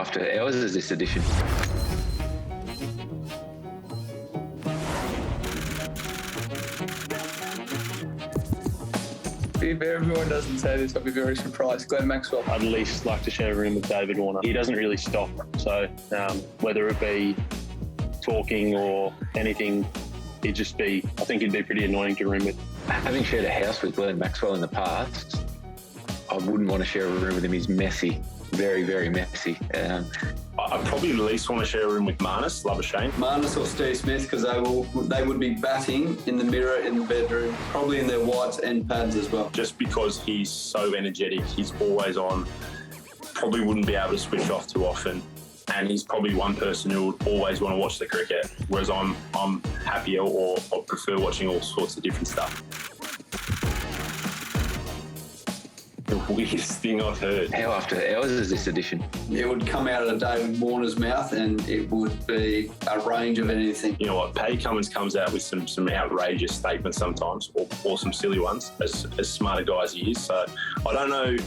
after hours is this edition? If everyone doesn't say this, I'll be very surprised. Glenn Maxwell. I'd at least like to share a room with David Warner. He doesn't really stop, so whether it be talking or anything, I think he'd be pretty annoying to room with. Having shared a house with Glenn Maxwell in the past, I wouldn't want to share a room with him. He's messy, very, very messy. I'd probably at least want to share a room with Marnus, Labuschagne. Marnus or Steve Smith, because they would be batting in the mirror in the bedroom, probably in their whites and pads as well. Just because he's so energetic, he's always on, probably wouldn't be able to switch off too often. And he's probably one person who would always want to watch the cricket, whereas I'm happier or prefer watching all sorts of different stuff. The weirdest thing I've heard. How after hours is this edition? It would come out of David Warner's mouth and it would be a range of anything. You know what, Paddy Cummins comes out with some outrageous statements sometimes, or some silly ones, as smart a guy as he is. So I don't know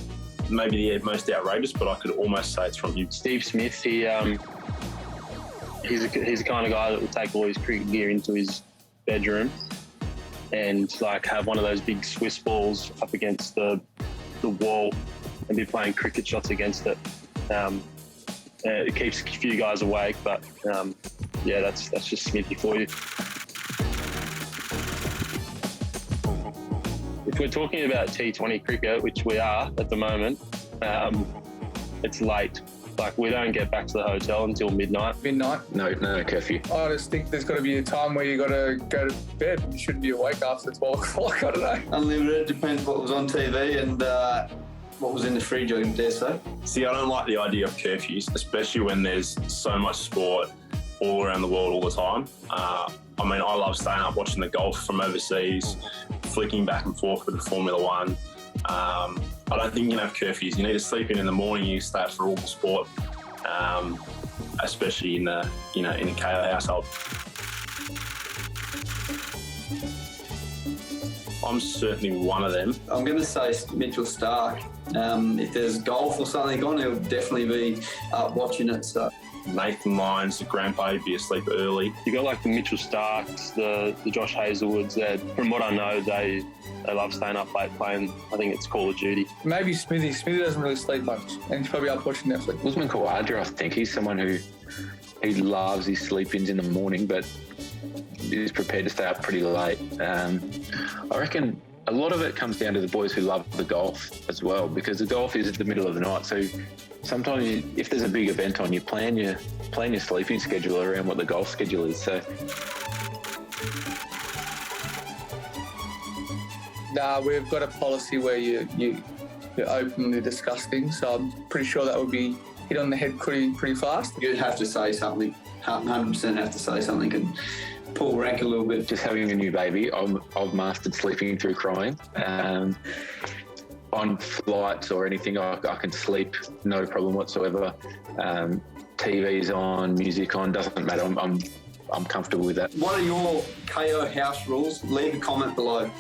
maybe the most outrageous, but I could almost say it's from him. Steve Smith, he's the kind of guy that will take all his cricket gear into his bedroom and like have one of those big Swiss balls up against the wall and be playing cricket shots against it. It keeps a few guys awake, but yeah, that's just Smithy for you. If we're talking about T20 cricket, which we are at the moment, it's late. Like, we don't get back to the hotel until midnight. Midnight? No curfew. I just think there's got to be a time where you got to go to bed. You shouldn't be awake after 12 o'clock, I don't know. Unlimited, depends what was on TV and what was in the fridge, I dare say. See, I don't like the idea of curfews, especially when there's so much sport all around the world all the time. I mean, I love staying up watching the golf from overseas, flicking back and forth with the Formula One. I don't think you can have curfews. You need to sleep in the morning. You stay up for all the sport, especially in the Kayo household. I'm certainly one of them. I'm going to say Mitchell Starc. If there's golf or something on, he'll definitely be up watching it. So. Nathan Lyons, the grandpa, would be asleep early. You got like the Mitchell Starcs, the Josh Hazlewoods. From what I know, they love staying up late playing. I think it's Call of Duty. Maybe Smithy. Smithy doesn't really sleep much, and he's probably up watching Netflix. Usman Khawaja, I think he's someone who he loves his sleep-ins in the morning, but is prepared to stay up pretty late. I reckon a lot of it comes down to the boys who love the golf as well, because the golf is at the middle of the night. So sometimes if there's a big event on, you plan your sleeping schedule around what the golf schedule is. So. Nah, we've got a policy where you openly discuss things, so I'm pretty sure that would be hit on the head pretty fast. You'd have to say something, 100% have to say something and pull rank a little bit. Just having a new baby, I've mastered sleeping through crying. On flights or anything, I can sleep, no problem whatsoever. TV's on, music on, doesn't matter. I'm comfortable with that. What are your Kayo house rules? Leave a comment below.